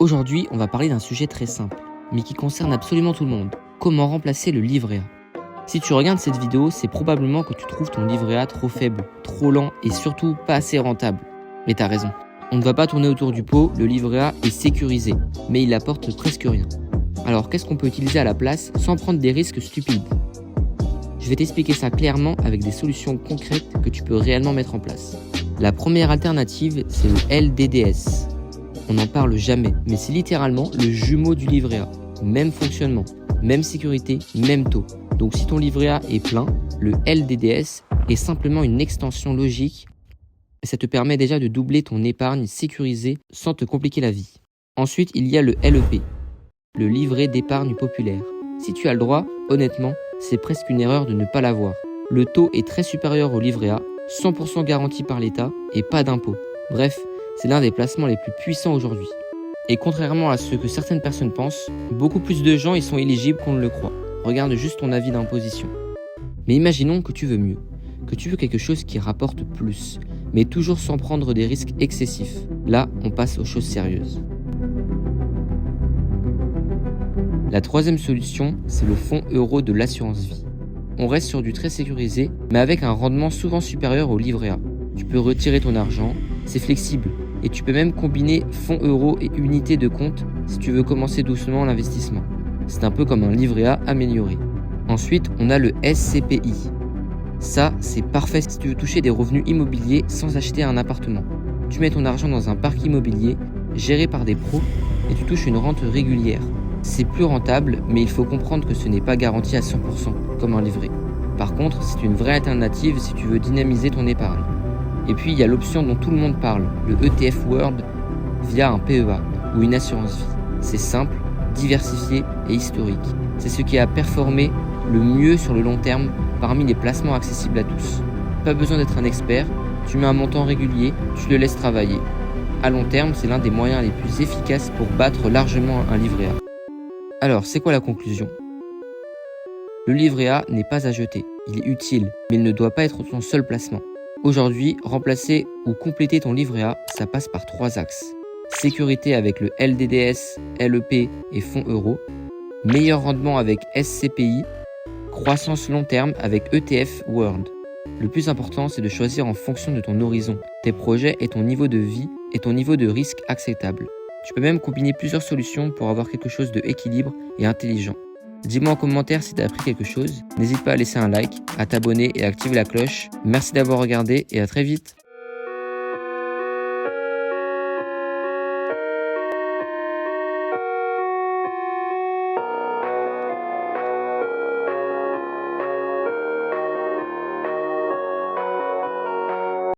Aujourd'hui, on va parler d'un sujet très simple, mais qui concerne absolument tout le monde. Comment remplacer le livret A? Si tu regardes cette vidéo, c'est probablement que tu trouves ton livret A trop faible, trop lent et surtout pas assez rentable. Mais t'as raison. On ne va pas tourner autour du pot, le livret A est sécurisé, mais il apporte presque rien. Alors qu'est-ce qu'on peut utiliser à la place sans prendre des risques stupides? Je vais t'expliquer ça clairement avec des solutions concrètes que tu peux réellement mettre en place. La première alternative, c'est le LDDS. On n'en parle jamais, mais c'est littéralement le jumeau du livret A. Même fonctionnement, même sécurité, même taux. Donc si ton livret A est plein, le LDDS est simplement une extension logique et ça te permet déjà de doubler ton épargne sécurisée sans te compliquer la vie. Ensuite, il y a le LEP, le livret d'épargne populaire. Si tu as le droit, honnêtement, c'est presque une erreur de ne pas l'avoir. Le taux est très supérieur au livret A, 100% garanti par l'État et pas d'impôt. Bref, c'est l'un des placements les plus puissants aujourd'hui. Et contrairement à ce que certaines personnes pensent, beaucoup plus de gens y sont éligibles qu'on ne le croit. Regarde juste ton avis d'imposition. Mais imaginons que tu veux mieux, que tu veux quelque chose qui rapporte plus, mais toujours sans prendre des risques excessifs. Là, on passe aux choses sérieuses. La troisième solution, c'est le fonds euro de l'assurance vie. On reste sur du très sécurisé, mais avec un rendement souvent supérieur au livret A. Tu peux retirer ton argent, c'est flexible, et tu peux même combiner fonds euro et unités de compte si tu veux commencer doucement l'investissement. C'est un peu comme un livret A amélioré. Ensuite, on a le SCPI. Ça, c'est parfait si tu veux toucher des revenus immobiliers sans acheter un appartement. Tu mets ton argent dans un parc immobilier géré par des pros et tu touches une rente régulière. C'est plus rentable, mais il faut comprendre que ce n'est pas garanti à 100% comme un livret. Par contre, c'est une vraie alternative si tu veux dynamiser ton épargne. Et puis, il y a l'option dont tout le monde parle, le ETF World via un PEA ou une assurance vie. C'est simple, diversifié et historique. C'est ce qui a performé le mieux sur le long terme parmi les placements accessibles à tous. Pas besoin d'être un expert, tu mets un montant régulier, tu le laisses travailler. À long terme, c'est l'un des moyens les plus efficaces pour battre largement un livret A. Alors, c'est quoi la conclusion? Le livret A n'est pas à jeter, il est utile, mais il ne doit pas être ton seul placement. Aujourd'hui, remplacer ou compléter ton livret A, ça passe par 3 axes. Sécurité avec le LDDS, LEP et fonds euro. Meilleur rendement avec SCPI. Croissance long terme avec ETF World. Le plus important, c'est de choisir en fonction de ton horizon, tes projets et ton niveau de vie et ton niveau de risque acceptable. Tu peux même combiner plusieurs solutions pour avoir quelque chose de équilibre et intelligent. Dis-moi en commentaire si tu as appris quelque chose. N'hésite pas à laisser un like, à t'abonner et à activer la cloche. Merci d'avoir regardé et à très vite.